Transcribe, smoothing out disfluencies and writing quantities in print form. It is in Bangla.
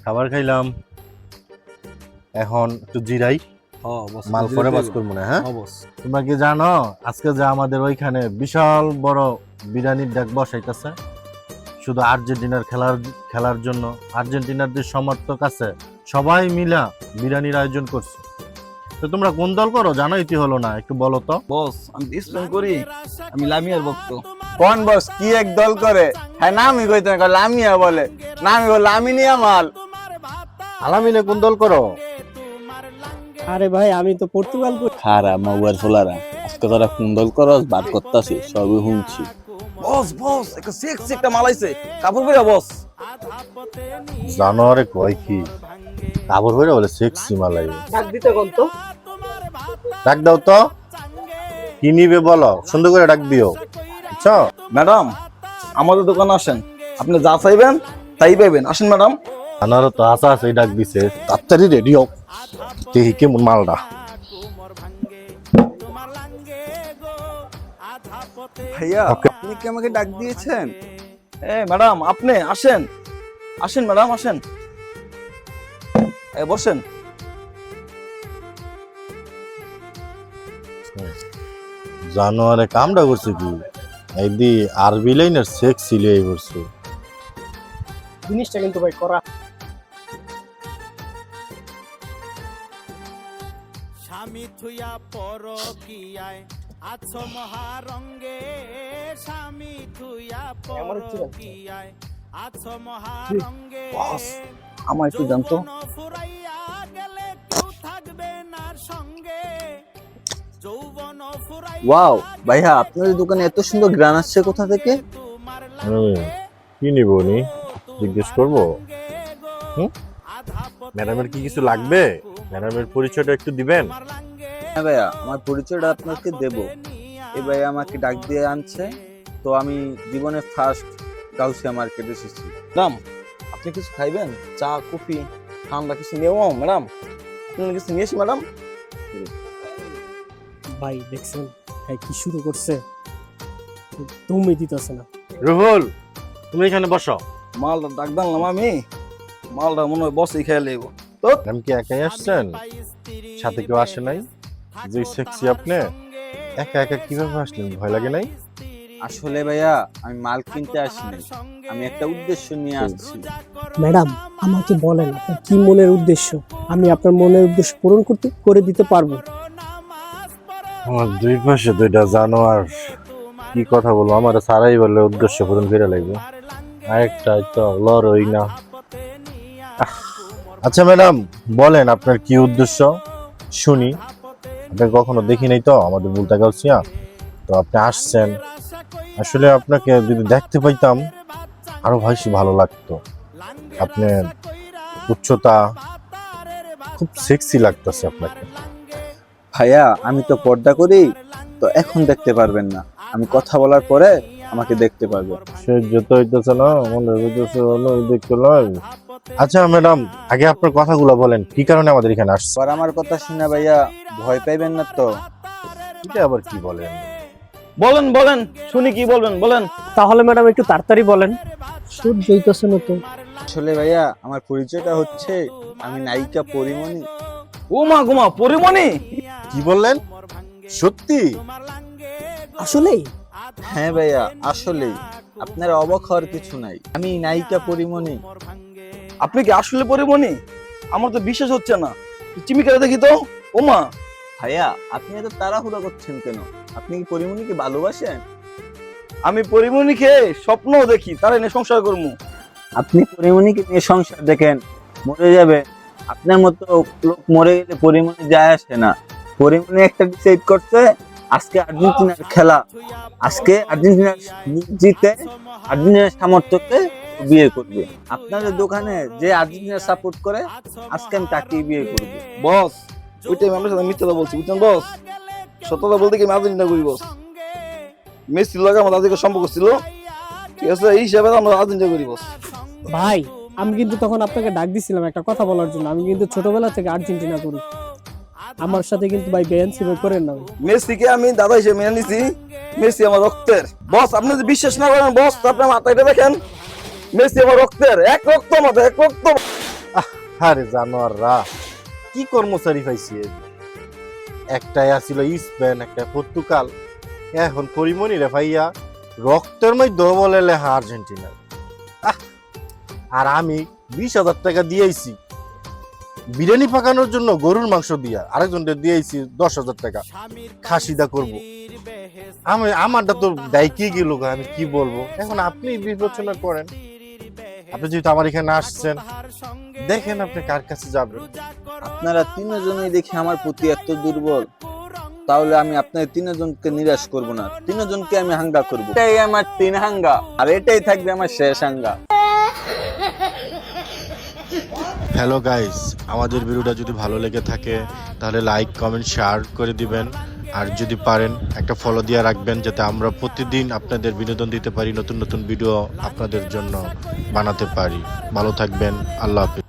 খাবার খাইলাম, এখন একটু জিরাই, মাল পরে বাস করবো না। হ্যাঁ, তোমরা কি জানো আজকে যে আমাদের ওইখানে বিশাল বড় বিরিয়ানির ডাক বসাইতেছে শুধু আর্জেন্টিনার খেলার জন্য। আর্জেন্টিনার যে সমর্থক আছে সবাই মিলা বিরিয়ানির আয়োজন করছে। তো তোমরা কোন দল করো জানো? ইতি হলো না, একটু বলো তো। বস আমি স্পেন করি, আমি লামিয়ার ভক্ত। কোন বস কি এক দল করে? হ্যাঁ নামি কইতে না, লামিয়া বলে নামি বলে লামিনিয়া মাল। আলামিনে কোন দল করো? আরে ভাই আমি তো পর্তুগাল করি। খারা মাউয়ার ফোলারা আজকে তোরা কোন দল করস বাদ করতাছিস সবই শুনছি। বস বস একটা সেক্সি একটা মালাইছে, কাপড় পরা বস। জানোয়ারে কয় কি কাপড় পরে বলে সেক্সি মালাই। ডাক দিতে কোন তো? ডাক দাও তো, কি নিবে বলো, সুন্দর করে ডাক দিও। বুঝছো? ম্যাডাম আমাদের দোকানে আসেন, আপনি যা চাইবেন তাই পাইবেন, আসেন ম্যাডাম। আনারও তো আশা আছে ডাক দিছে, তাড়াতাড়ি রেডি হোক, দেখি কেমন মালটা। ভাইয়া আপনি কি আমাকে ডাক দিয়েছেন? ম্যাডাম আপনি আসেন, আসেন ম্যাডাম আসেন, বসেন। জানোয়ারে কামটা করছে কি, এইদি আরবি লাইনের সেক্সি লিয়ে করছে। জিনিসটা কিন্তু ভাই করা। স্বামী থুয়া পরকিয়ায় আছো মহারঙ্গে, স্বামী থুয়া পরকিয়ায় আছো মহারঙ্গে। বস আমার একটু জানতো। ফুরাইয়া গেলে কেউ থাকবে না সঙ্গে, যৌবন ফুরাইয়া ওয়াও ভাইয়া আপনাদের দোকানে এত সুন্দর গ্রান আসছে কোথা থেকে? তোমার কি নিব নি জিজ্ঞেস করবো? ম্যাডামের কি কিছু লাগবে? ম্যাডামের পরিচয়টা একটু দিবেন? হ্যাঁ ভাইয়া আমার পরিচয়টা আপনাকে দেব। এই ভাইয়া আমাকে ডাক দিয়ে আনছে, তো আমি জীবনে ফার্স্ট গাউসিয়া মার্কেট এসেছি। ম্যাডাম আপনি কিছু খাইবেন? চা কফি ঠান্ডা কিছু নিয়েও ম্যাডাম, আপনার কিছু নিয়েছি ম্যাডাম। ভাই দেখছেন ভাই কি শুরু করছে, তুমি দিতেছে না। রুহুল তুমি এখানে বসো। মালটা ডাক দাম আমি, মালটা মনে হয় বসেই খেয়ে লেব। ম্যাডাম কি একাই আসছেন, সাথে কেউ আসে নাই? যে সেক্সি আপনি একা একা কিভাবে আসলেন, ভয় লাগে নাই? আসলে ভাইয়া আমি মাল কিনতে আসিনি, আমি একটা উদ্দেশ্য নিয়ে আসছি। ম্যাডাম আমাকে বলেন আপনার কি মনের উদ্দেশ্য, আমি আপনার মনের উদ্দেশ্য পূরণ করে দিতে পারবো। আমার দুই পাশে দুইটা জানোয়ার, কি কথা বলবো, আমার সারাই বললে উদ্দেশ্য পূরণ করে লাগবে, আরেকটা তো লড়ই না। আচ্ছা ম্যাডাম বলেন আপনার কি উদ্দেশ্য শুনি। আপনি কখনো দেখি নাই তো আমাদের বুলতা গাউসিয়া, তো আপনি আসছেন, আসলে আপনাকে যদি দেখতে পাইতাম আরো বেশি ভালো লাগতো। আপনার উচ্চতা খুব সেক্সি লাগতেছে আপনাকে। ভাইয়া আমি তো পর্দা করি, তো এখন দেখতে পারবেন না, আমি কথা বলার পরে আমাকে দেখতে পারবেন। সহ্য তো হইতেছে না, মনে হইতেছে হলো দেখতে লয়। আচ্ছা ম্যাডাম আগে আপনার কথাগুলো বলেন, কি কারণে আমাদের এখানে আসছে? আর আমার কথা শুনে ভাইয়া ভয় পাইবেন না তো? এটা আবার কি বলেন? বলেন বলেন শুনি কি বলবেন বলেন। তাহলে ম্যাডাম একটু তাড়াতাড়ি বলেন, শুট জইতেছে না তো। আসলে ভাইয়া আমার পরিচয়টা হচ্ছে আমি নায়িকা পরিমণি। ওমা গোমা পরিমণি, কি বললেন? সত্যি? আসলেই? হ্যাঁ ভাইয়া আসলেই, আপনার অবাক হওয়ার কিছু নাই, আমি নায়িকা পরিমণি। আপনি কি আসলে পরিমণি? আমার তো বিশ্বাস হচ্ছে না, চিমিকারে দেখি তো। ওমা ভাইয়া আপনি এত তাড়াহুড়ো করছেন কেন? আপনি কি পরিমণিকে ভালোবাসেন? আমি পরিমণিকে স্বপ্ন দেখি, তারা নিয়ে সংসার করবো। আপনি পরিমণিকে নিয়ে সংসার দেখেন, মরে যাবে। আপনার মতো লোক মরে গেলে পরিমণি যায় আসে না। পরিমণি একটা ডিসাইড করছে, আজকে আর্জেন্টিনার খেলা, আজকে আর্জেন্টিনা জিতে আর্জেন্টিনার সামর্থ্যকে বিয়ে করবে। আপনাদের দোকানে যে আর্জেন্টিনা সাপোর্ট করে আজকে আমি তাকেই বিয়ে করবো। বস ওই টাইম আমরা সাথে মিথ্যাটা বলছি বুঝছেন বস, সত্যতা বলতে কি আমি আর্জেন্টিনা করি বস। মেসির লাগে আমাদের আজকে সম্পর্ক ছিল, ঠিক আছে, এই হিসাবে আমরা আর্জেন্টিনা করি বস। ভাই আমি কিন্তু তখন আপনাকে ডাক দিছিলাম একটা কথা বলার জন্য, আমি কিন্তু ছোটবেলা থেকে আর্জেন্টিনা করি, আমার সাথে কিন্তু ভাই বেয়ানসিবে করেন না। মেসিকে আমি দাদা হিসেবে মেনে নিছি, মেসি আমার রক্তের। বস আপনি যদি বিশ্বাস না করেন বস, আপনার মাথাটা দেখেন, মেসি আমার রক্তের, এক রক্ত আমাদের, এক রক্ত। আরে জানোয়াররা কি কর্মচারী পাইছি এই? একটাই আছিল স্পেন, একটা পর্তুগাল, এখন পরিমণি রে ভাইয়া রক্তের মধ্যে বলে লেখা আর্জেন্টিনা। আহ! আর আমি 20,000 টাকা দিয়েছি বিরিয়ানি পাকানোর জন্য, গরুর মাংস দিয়া আরেকজনকে দিয়েছি 10,000 টাকা খাসিদা করব। আমি আমারটা তো দায়িত্বই গেল, আমি কি বলবো এখন, আপনি বিবেচনা করেন। আপনি যেহেতু আমার এখানে আসছেন, দেখেন আপনি কার কাছে যাবেন। আপনারা তিনজনই দেখে আমার প্রতি এত দুর্বল, তাহলে আমি আপনাদের তিনজনকে নিরাশ করব না, তিনজনকে আমি হাঙ্গা করব। এটাই আমার 3 হাঙ্গা, আর এটাই থাকবে আমার শেষ হাঙ্গা। হ্যালো গাইস, আমাদের ভিডিওটা যদি ভালো লেগে থাকে তাহলে লাইক, কমেন্ট, শেয়ার করে দিবেন। আর যদি পারেন একটা ফলো দিয়ে রাখবেন, যাতে আমরা প্রতিদিন আপনাদের বিনোদন দিতে পারি, নতুন নতুন ভিডিও আপনাদের জন্য বানাতে পারি। ভালো থাকবেন, আল্লাহ হাফেজ।